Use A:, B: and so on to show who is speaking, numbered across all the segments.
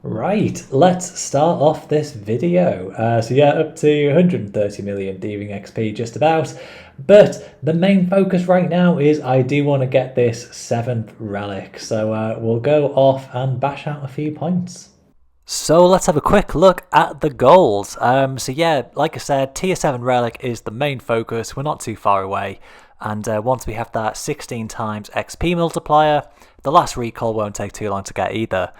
A: Right, let's start off this video. So yeah, up to 130 million thieving XP just about. But the main focus right now is I do want to get this 7th relic. So we'll go off and bash out a few points. So let's have a quick look at the goals. So yeah, like I said, tier 7 relic is the main focus. We're not too far away. And once we have that 16 times XP multiplier, the last recall won't take too long to get either.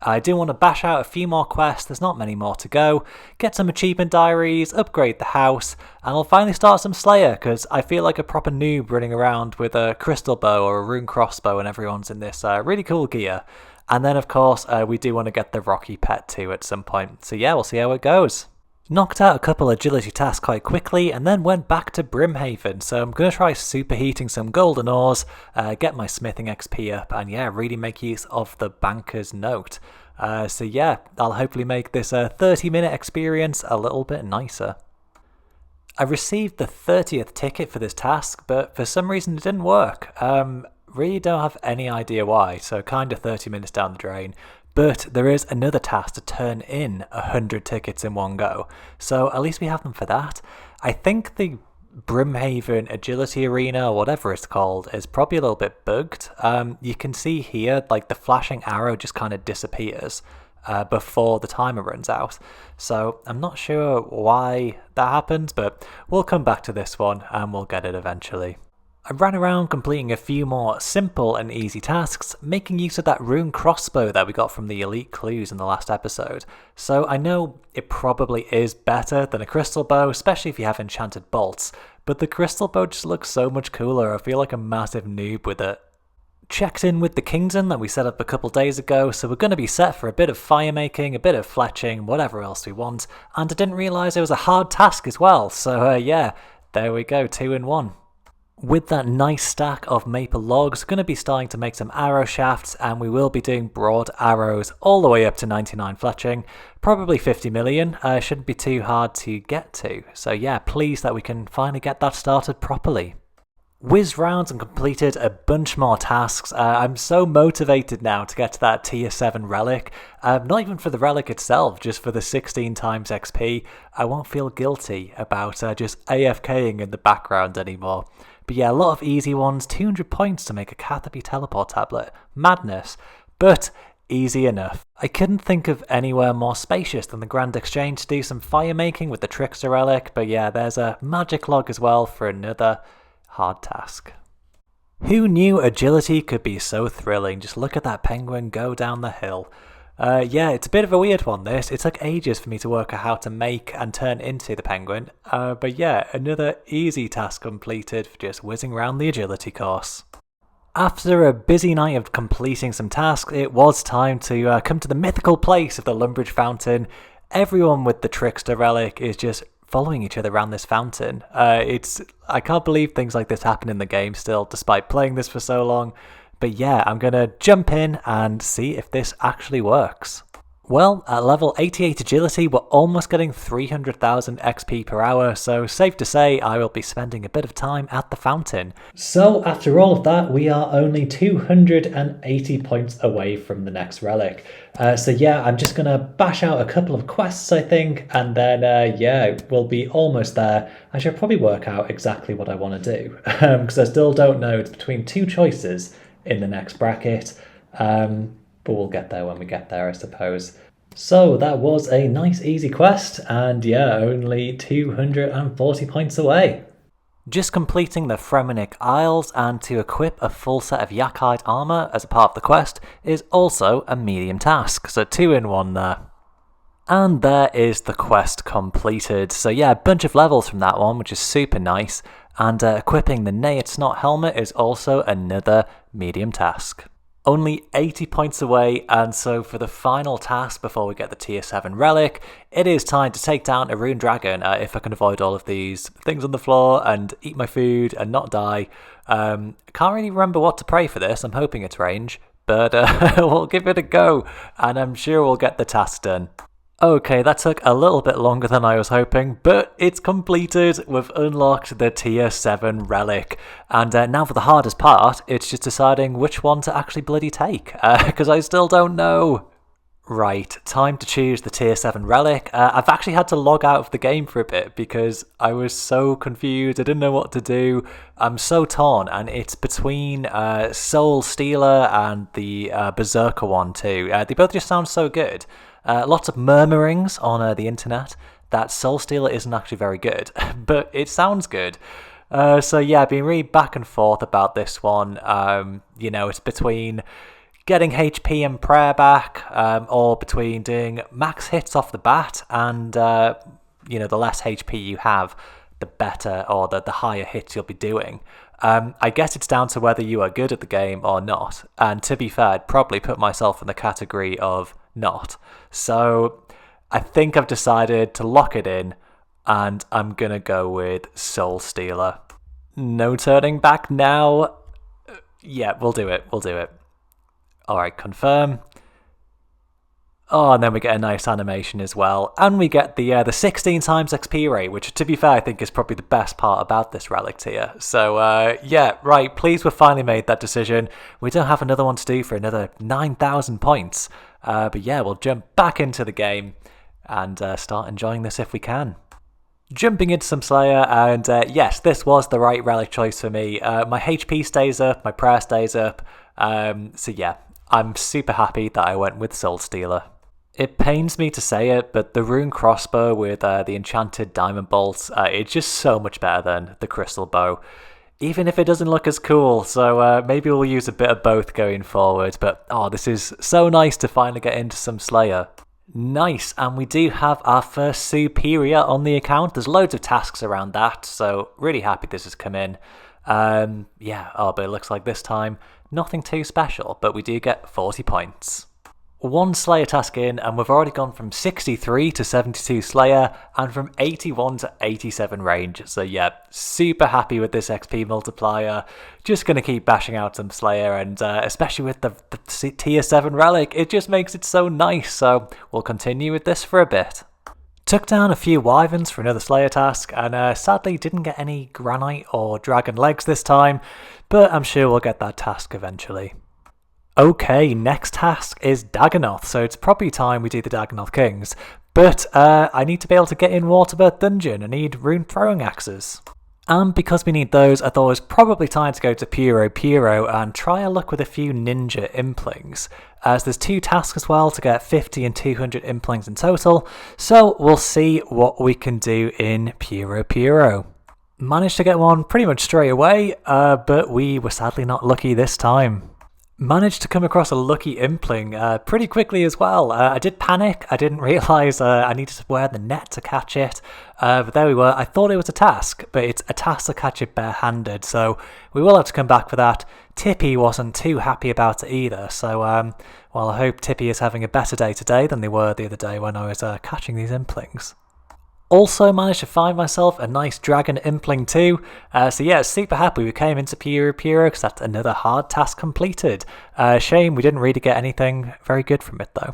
A: I do want to bash out a few more quests, there's not many more to go, get some achievement diaries, upgrade the house, and I'll finally start some Slayer, because I feel like a proper noob running around with a crystal bow or a rune crossbow and everyone's in this really cool gear. And then of course we do want to get the Rocky Pet too at some point, so yeah, we'll see how it goes. Knocked out a couple agility tasks quite quickly and then went back to Brimhaven, so I'm going to try superheating some golden ores, get my smithing XP up, and yeah, really make use of the banker's note. So yeah, I'll hopefully make this 30-minute experience a little bit nicer. I received the 30th ticket for this task, but for some reason it didn't work. Really don't have any idea why, so kinda 30 minutes down the drain. But there is another task to turn in 100 tickets in one go, so at least we have them for that. I think the Brimhaven Agility Arena, or whatever it's called, is probably a little bit bugged. You can see here, like the flashing arrow just kind of disappears before the timer runs out. So I'm not sure why that happens, but we'll come back to this one and we'll get it eventually. I ran around completing a few more simple and easy tasks, making use of that rune crossbow that we got from the elite clues in the last episode. So I know it probably is better than a crystal bow, especially if you have enchanted bolts, but the crystal bow just looks so much cooler. I feel like a massive noob with it. Checked in with the Kingdom that we set up a couple days ago, so we're going to be set for a bit of fire making, a bit of fletching, whatever else we want, and I didn't realise it was a hard task as well, so yeah, there we go, 2 in 1. With that nice stack of maple logs, going to be starting to make some arrow shafts, and we will be doing broad arrows all the way up to 99 fletching, probably 50 million, shouldn't be too hard to get to, so yeah, pleased that we can finally get that started properly. Whizzed rounds and completed a bunch more tasks. I'm so motivated now to get to that tier 7 relic, not even for the relic itself, just for the 16 times XP. I won't feel guilty about just AFKing in the background anymore. But yeah, a lot of easy ones, 200 points to make a Catherby teleport tablet. Madness, but easy enough. I couldn't think of anywhere more spacious than the Grand Exchange to do some fire making with the Trickster relic, but yeah, there's a magic log as well for another hard task. Who knew agility could be so thrilling? Just look at that penguin go down the hill. Yeah, it's a bit of a weird one this. It took ages for me to work out how to make and turn into the penguin. But yeah, another easy task completed for just whizzing around the agility course. After a busy night of completing some tasks, it was time to come to the mythical place of the Lumbridge Fountain. Everyone with the Trickster relic is just following each other around this fountain. I can't believe things like this happen in the game still, despite playing this for so long. But yeah, I'm going to jump in and see if this actually works. Well, at level 88 agility, we're almost getting 300,000 XP per hour, so safe to say I will be spending a bit of time at the fountain. So after all of that, we are only 280 points away from the next relic. So yeah, I'm just going to bash out a couple of quests, I think, and then yeah, we'll be almost there. I should probably work out exactly what I want to do, because I still don't know. It's between two choices in the next bracket. But we'll get there when we get there, I suppose. So that was a nice easy quest, and yeah, only 240 points away. Just completing the Fremenic Isles, and to equip a full set of Yakite armour as a part of the quest is also a medium task, so 2 in 1 there. And there is the quest completed. So yeah, a bunch of levels from that one, which is super nice, and equipping the Nayat Snot helmet is also another medium task. Only 80 points away, and so for the final task before we get the tier 7 relic, it is time to take down a rune dragon, if I can avoid all of these things on the floor and eat my food and not die. Can't really remember what to pray for this, I'm hoping it's range, but we'll give it a go, and I'm sure we'll get the task done. Okay, that took a little bit longer than I was hoping, but it's completed. We've unlocked the tier 7 relic. And now for the hardest part, it's just deciding which one to actually bloody take, because I still don't know. Right, time to choose the tier 7 relic. I've actually had to log out of the game for a bit because I was so confused. I didn't know what to do. I'm so torn, and it's between Soul Stealer and the Berserker one too. They both just sound so good. Lots of murmurings on the internet that Soul Stealer isn't actually very good, but it sounds good. So yeah, I've been really back and forth about this one. It's between getting HP and prayer back, or between doing max hits off the bat and, the less HP you have, the better or the higher hits you'll be doing. I guess it's down to whether you are good at the game or not. And to be fair, I'd probably put myself in the category of not. So I think I've decided to lock it in, and I'm going to go with Soul Stealer. No turning back now. Yeah, we'll do it. Alright, confirm. Oh, and then we get a nice animation as well. And we get the 16 times XP rate, which, to be fair, I think is probably the best part about this relic tier. So, yeah, right, pleased we've finally made that decision. We don't have another one to do for another 9,000 points. But yeah, we'll jump back into the game and start enjoying this if we can. Jumping into some Slayer, and yes, this was the right relic choice for me. My HP stays up, my prayer stays up. So yeah, I'm super happy that I went with Soul Stealer. It pains me to say it, but the rune crossbow with the enchanted diamond bolts, it's just so much better than the crystal bow. Even if it doesn't look as cool, so maybe we'll use a bit of both going forward. But oh, this is so nice to finally get into some Slayer. Nice, and we do have our first superior on the account. There's loads of tasks around that, so really happy this has come in. But it looks like this time nothing too special, but we do get 40 points. One Slayer task in, and we've already gone from 63 to 72 Slayer, and from 81 to 87 range. So yeah, super happy with this XP multiplier. Just going to keep bashing out some Slayer, and especially with the tier 7 relic, it just makes it so nice. So we'll continue with this for a bit. Took down a few wyverns for another Slayer task, and sadly didn't get any granite or dragon legs this time, but I'm sure we'll get that task eventually. Okay, next task is Dagonoth, so it's probably time we do the Dagonoth Kings, but I need to be able to get in Waterbirth Dungeon. I need rune throwing axes. And because we need those, I thought it was probably time to go to Puro and try a luck with a few ninja implings. As there's 2 tasks as well to get 50 and 200 implings in total, so we'll see what we can do in Puro. Managed to get one pretty much straight away, but we were sadly not lucky this time. Managed to come across a lucky impling pretty quickly as well. I did panic. I didn't realise I needed to wear the net to catch it. But there we were. I thought it was a task, but it's a task to catch it barehanded. So we will have to come back for that. Tippy wasn't too happy about it either. So, well, I hope Tippy is having a better day today than they were the other day when I was catching these implings. Also managed to find myself a nice dragon impling too, so yeah, super happy we came into Puro because that's another hard task completed. Shame we didn't really get anything very good from it though.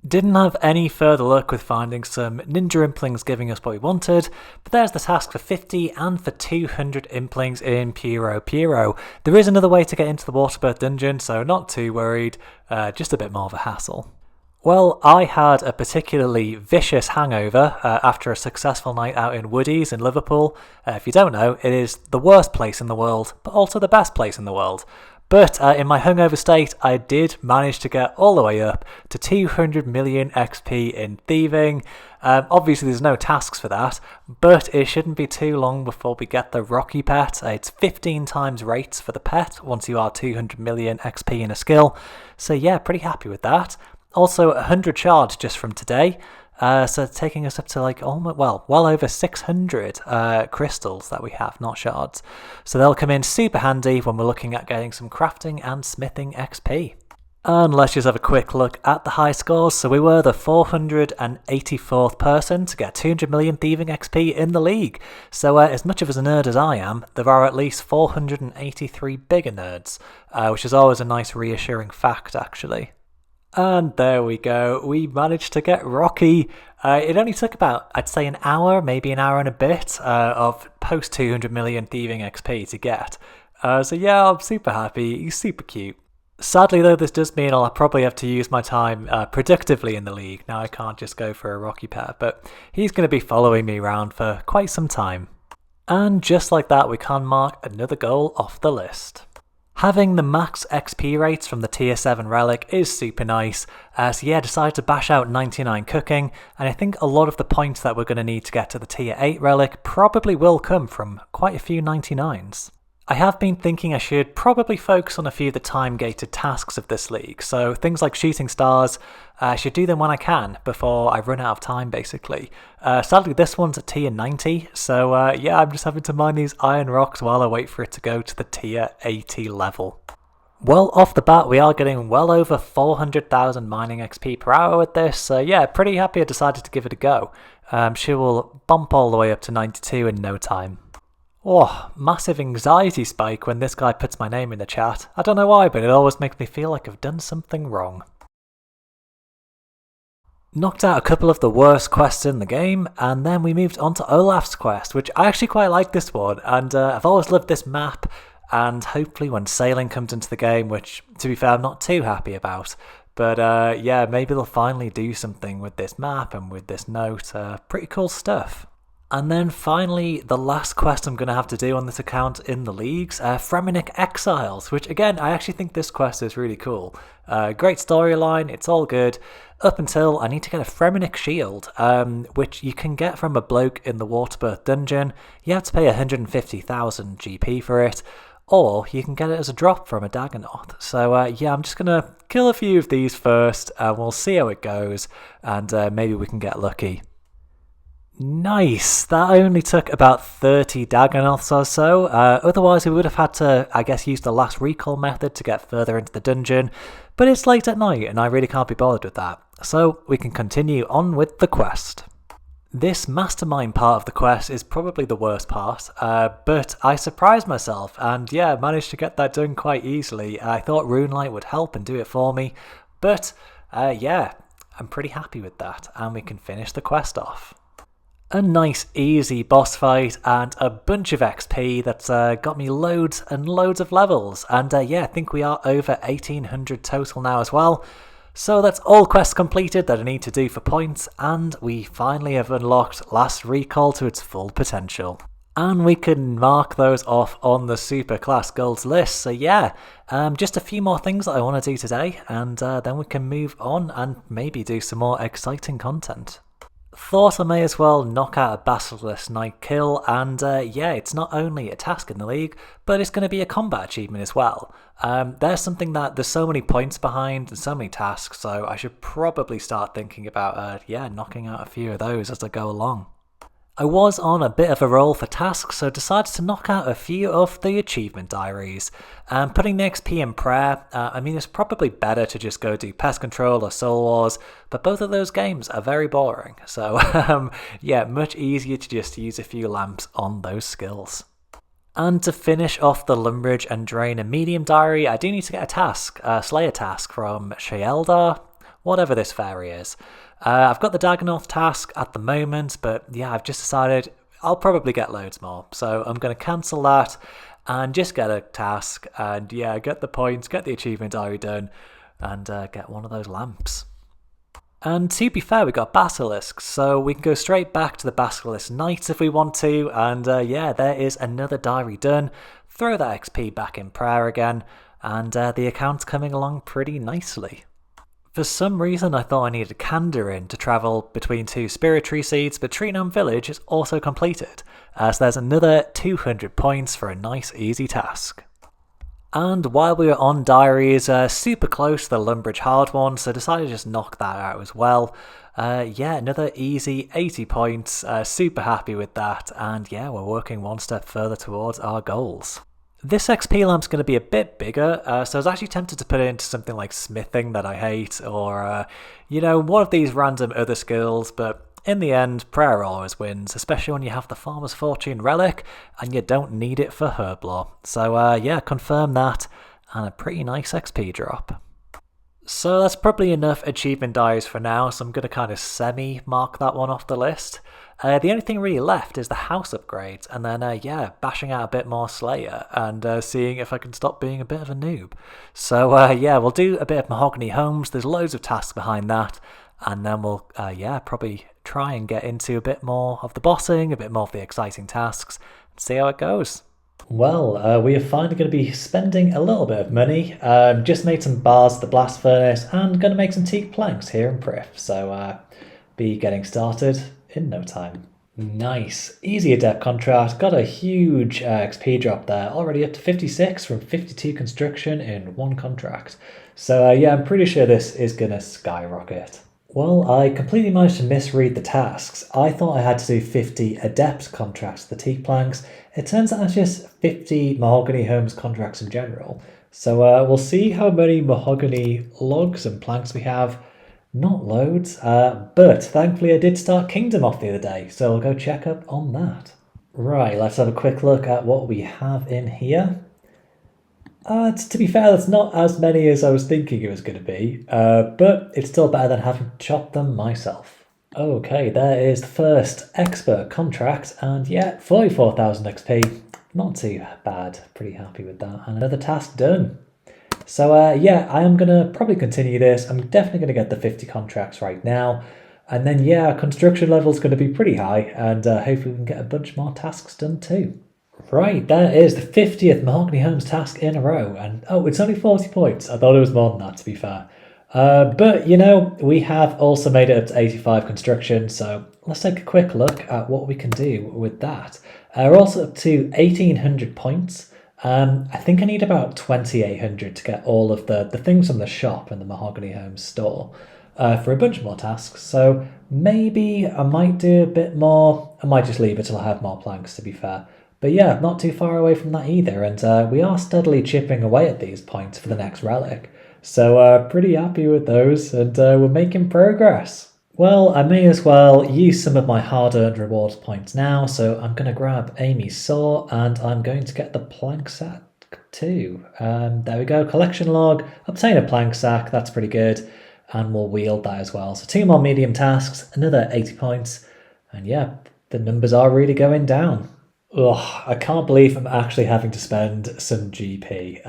A: Didn't have any further luck with finding some ninja implings giving us what we wanted, but there's the task for 50 and for 200 implings in Puro. There is another way to get into the Waterbirth Dungeon, so not too worried, just a bit more of a hassle. Well, I had a particularly vicious hangover after a successful night out in Woodies in Liverpool. If you don't know, it is the worst place in the world, but also the best place in the world. But in my hungover state, I did manage to get all the way up to 200 million XP in thieving. Obviously, there's no tasks for that, but it shouldn't be too long before we get the Rocky pet. It's 15 times rates for the pet once you are 200 million XP in a skill. So yeah, pretty happy with that. Also 100 shards just from today, so taking us up to like well over 600 crystals that we have, not shards. So they'll come in super handy when we're looking at getting some crafting and smithing XP. And let's just have a quick look at the high scores. So we were the 484th person to get 200 million thieving XP in the league. So as much of a nerd as I am, there are at least 483 bigger nerds, which is always a nice reassuring fact actually. And there we go, we managed to get Rocky. It only took about, I'd say, an hour, maybe an hour and a bit of post 200 million thieving XP to get. So yeah, I'm super happy, he's super cute. Sadly though, this does mean I'll probably have to use my time productively in the league. Now I can't just go for a Rocky pair, but he's going to be following me around for quite some time. And just like that, we can mark another goal off the list. Having the max XP rates from the tier 7 relic is super nice, so yeah, decided to bash out 99 cooking, and I think a lot of the points that we're going to need to get to the tier 8 relic probably will come from quite a few 99s. I have been thinking I should probably focus on a few of the time-gated tasks of this league, so things like shooting stars, I should do them when I can, before I run out of time basically. Sadly this one's at tier 90, so yeah, I'm just having to mine these iron rocks while I wait for it to go to the tier 80 level. Well, off the bat we are getting well over 400,000 mining XP per hour with this, so yeah, pretty happy I decided to give it a go. I'm sure we'll bump all the way up to 92 in no time. Oh, massive anxiety spike when this guy puts my name in the chat. I don't know why, but it always makes me feel like I've done something wrong. Knocked out a couple of the worst quests in the game, and then we moved on to Olaf's quest, which I actually quite like this one, and I've always loved this map, and hopefully when sailing comes into the game, which to be fair I'm not too happy about, but yeah, maybe they'll finally do something with this map and with this note. Pretty cool stuff. And then finally, the last quest I'm going to have to do on this account in the leagues, Fremennik Exiles, which again, I actually think this quest is really cool. Great storyline, it's all good, up until I need to get a Fremennik shield, which you can get from a bloke in the Waterbirth dungeon. You have to pay 150,000 GP for it, or you can get it as a drop from a Dagonoth. So yeah, I'm just going to kill a few of these first, and we'll see how it goes, and maybe we can get lucky. Nice! That only took about 30 Dagonoths or so, otherwise we would have had to, I guess, use the last recall method to get further into the dungeon, but it's late at night and I really can't be bothered with that, so we can continue on with the quest. This mastermind part of the quest is probably the worst part, but I surprised myself and yeah, managed to get that done quite easily. I thought Runelight would help and do it for me, but yeah, I'm pretty happy with that, and we can finish the quest off. A nice easy boss fight and a bunch of XP that's got me loads and loads of levels, and yeah, I think we are over 1800 total now as well. So that's all quests completed that I need to do for points, and we finally have unlocked Last Recall to its full potential. And we can mark those off on the super class goals list, so yeah, just a few more things that I want to do today, and then we can move on and maybe do some more exciting content. Thought I may as well knock out a Basilisk Knight kill, and yeah, it's not only a task in the league, but it's going to be a combat achievement as well. There's something that there's so many points behind and so many tasks, so I should probably start thinking about yeah, knocking out a few of those as I go along. I was on a bit of a roll for tasks, so decided to knock out a few of the achievement diaries. Putting the XP in prayer, I mean, it's probably better to just go do Pest Control or Soul Wars, but both of those games are very boring, so yeah, much easier to just use a few lamps on those skills. And to finish off the Lumbridge and Drain a medium diary, I do need to get a task, Slayer task from Sheeldar, whatever this fairy is. I've got the Dagonoth task at the moment, but yeah, I've just decided I'll probably get loads more. So I'm going to cancel that and just get a task and yeah, get the points, get the achievement diary done, and get one of those lamps. And to be fair, we got Basilisks, so we can go straight back to the Basilisk Knights if we want to, and yeah, there is another diary done. Throw that XP back in prayer again, and the account's coming along pretty nicely. For some reason I thought I needed Kandarin to travel between two Spirit Tree Seeds, but Treenom Village is also completed, so there's another 200 points for a nice easy task. And while we were on diaries, super close to the Lumbridge hard one, so decided to just knock that out as well. Yeah, another easy 80 points, super happy with that, and yeah, we're working one step further towards our goals. This XP lamp's going to be a bit bigger, so I was actually tempted to put it into something like smithing that I hate, or, you know, one of these random other skills, but in the end, prayer always wins, especially when you have the Farmer's Fortune relic, and you don't need it for Herblore. So yeah, confirm that, and a pretty nice XP drop. So that's probably enough achievement diaries for now, so I'm going to kind of semi-mark that one off the list. The only thing really left is the house upgrades, and then, yeah, bashing out a bit more Slayer, and seeing if I can stop being a bit of a noob. So, yeah, we'll do a bit of Mahogany Homes. There's loads of tasks behind that, and then we'll, yeah, probably try and get into a bit more of the bossing, a bit more of the exciting tasks, and see how it goes. Well, we are finally going to be spending a little bit of money. Just made some bars at the blast furnace and going to make some teak planks here in Prif. So be getting started in no time. Nice. Easy adept contract. Got a huge XP drop there. Already up to 56 from 52 construction in one contract. So yeah, I'm pretty sure this is going to skyrocket. Well, I completely managed to misread the tasks. I thought I had to do 50 adept contracts for the teak planks. It turns out it's just 50 mahogany homes contracts in general. So we'll see how many mahogany logs and planks we have. Not loads, but thankfully I did start Kingdom off the other day, so I'll go check up on that. Right, let's have a quick look at what we have in here. To be fair, that's not as many as I was thinking it was going to be, but it's still better than having to chop them myself. Okay, there is the first expert contract, and yeah, 44,000 XP. Not too bad, pretty happy with that. And another task done. So yeah, I am going to probably continue this. I'm definitely going to get the 50 contracts right now. And then yeah, construction level is going to be pretty high, and hopefully we can get a bunch more tasks done too. Right, there is the 50th Mahogany Homes task in a row, and oh, it's only 40 points. I thought it was more than that, to be fair. But, you know, we have also made it up to 85 construction, so let's take a quick look at what we can do with that. We're also up to 1,800 points. I think I need about 2,800 to get all of the things from the shop and the Mahogany Homes store for a bunch more tasks, so maybe I might do a bit more. I might just leave it till I have more planks, to be fair. But yeah, not too far away from that either, and we are steadily chipping away at these points for the next relic. So pretty happy with those, and we're making progress. Well, I may as well use some of my hard-earned rewards points now, so I'm going to grab Amy's saw, and I'm going to get the plank sack too. There we go, collection log, obtain a plank sack, that's pretty good, and we'll wield that as well. So 2 more medium tasks, another 80 points, and yeah, the numbers are really going down. Ugh, I can't believe I'm actually having to spend some GP.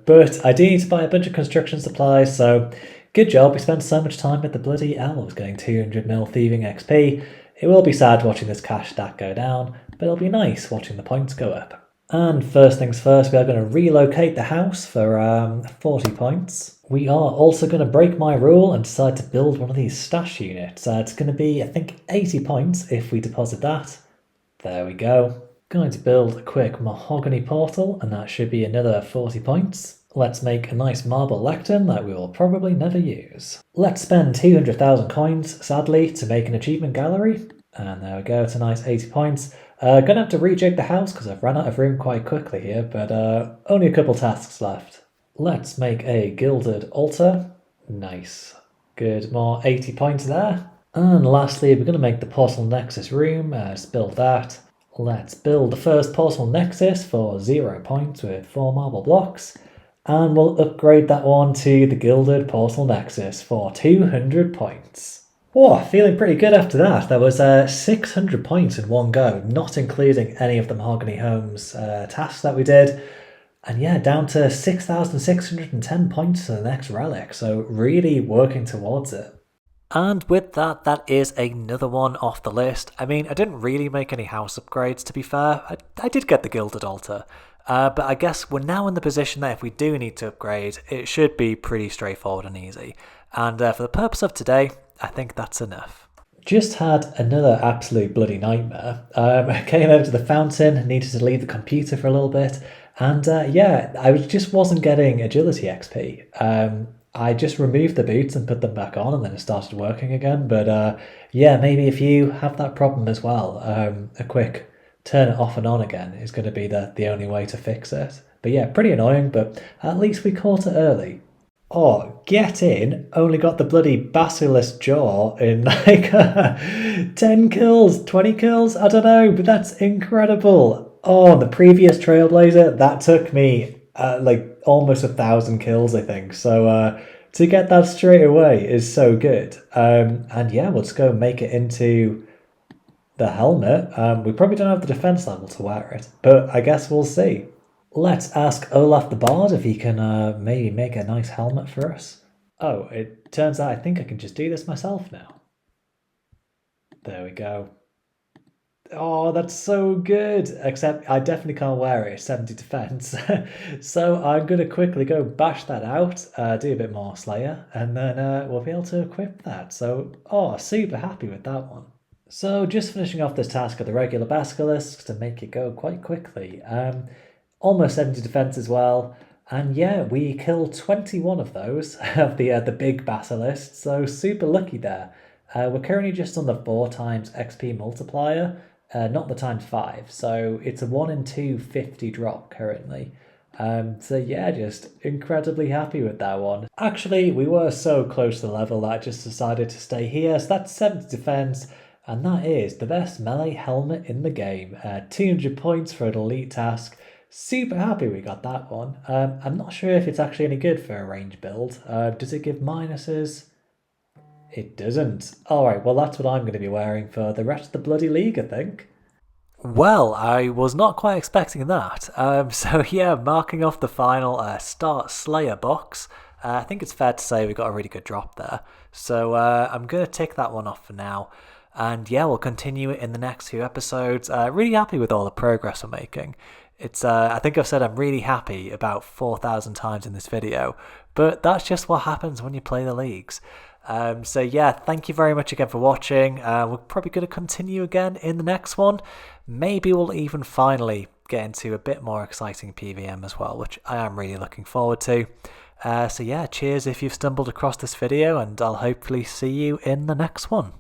A: But I do need to buy a bunch of construction supplies, so good job. We spent so much time with the bloody elves getting 200 mil thieving XP. It will be sad watching this cash stack go down, but it'll be nice watching the points go up. And first things first, we are going to relocate the house for 40 points. We are also going to break my rule and decide to build one of these stash units. It's going to be, I think, 80 points if we deposit that. There we go. Going to build a quick mahogany portal, and that should be another 40 points. Let's make a nice marble lectern that we will probably never use. Let's spend 200,000 coins, sadly, to make an achievement gallery. And there we go, it's a nice 80 points. Gonna have to rejig the house because I've run out of room quite quickly here, but only a couple tasks left. Let's make a gilded altar. Nice. Good, more 80 points there. And lastly, we're going to make the portal nexus room. Let's build that. Let's build the first portal nexus for 0 points with 4 marble blocks, and we'll upgrade that one to the gilded portal nexus for 200 points. Whoa, feeling pretty good after that. That was 600 points in one go, not including any of the Mahogany Homes tasks that we did. And yeah, down to 6,610 points to the next relic, so really working towards it. And with that, that is another one off the list. I mean, I didn't really make any house upgrades, to be fair. I did get the gilded altar. But I guess we're now in the position that if we do need to upgrade, it should be pretty straightforward and easy. And for the purpose of today, I think that's enough. Just had another absolute bloody nightmare. I came over to the fountain, needed to leave the computer for a little bit. And yeah, I just wasn't getting agility XP. I just removed the boots and put them back on, and then it started working again. But yeah, maybe if you have that problem as well, a quick turn it off and on again is going to be the only way to fix it. But yeah, pretty annoying, but at least we caught it early. Oh, get in, only got the bloody basilisk jaw in like 10 kills, 20 kills, I don't know, but that's incredible. Oh, the previous Trailblazer, that took me like almost 1,000 kills, I think. So to get that straight away is so good. And yeah, we'll just go make it into the helmet. We probably don't have the defense level to wear it, but I guess we'll see. Let's ask Olaf the Bard if he can maybe make a nice helmet for us. Oh, it turns out I think I can just do this myself now. There we go. Oh, that's so good. Except I definitely can't wear it. 70 defense. So I'm going to quickly go bash that out, do a bit more Slayer, and then we'll be able to equip that. So, oh, super happy with that one. So just finishing off this task of the regular basilisks to make it go quite quickly. Almost 70 defense as well. And yeah, we killed 21 of those, of the big basilisks, so super lucky there. We're currently just on the 4 times XP multiplier, not the times 5, so it's a 1 in 250 drop currently. So yeah, just incredibly happy with that one. Actually, we were so close to the level that I just decided to stay here, so that's 70 defense, and that is the best melee helmet in the game. 200 points for an elite task. Super happy we got that one. I'm not sure if it's actually any good for a range build. Does it give minuses? It doesn't. Alright, well that's what I'm going to be wearing for the rest of the bloody league, I think. Well, I was not quite expecting that. So yeah, marking off the final Start Slayer box. I think it's fair to say we got a really good drop there. So I'm going to tick that one off for now. And yeah, we'll continue it in the next few episodes. Really happy with all the progress we're making. It's I think I've said I'm really happy about 4,000 times in this video, but that's just what happens when you play the leagues. So yeah, thank you very much again for watching. We're probably going to continue again in the next one. Maybe we'll even finally get into a bit more exciting PVM as well, which I am really looking forward to. So yeah, cheers if you've stumbled across this video, and I'll hopefully see you in the next one.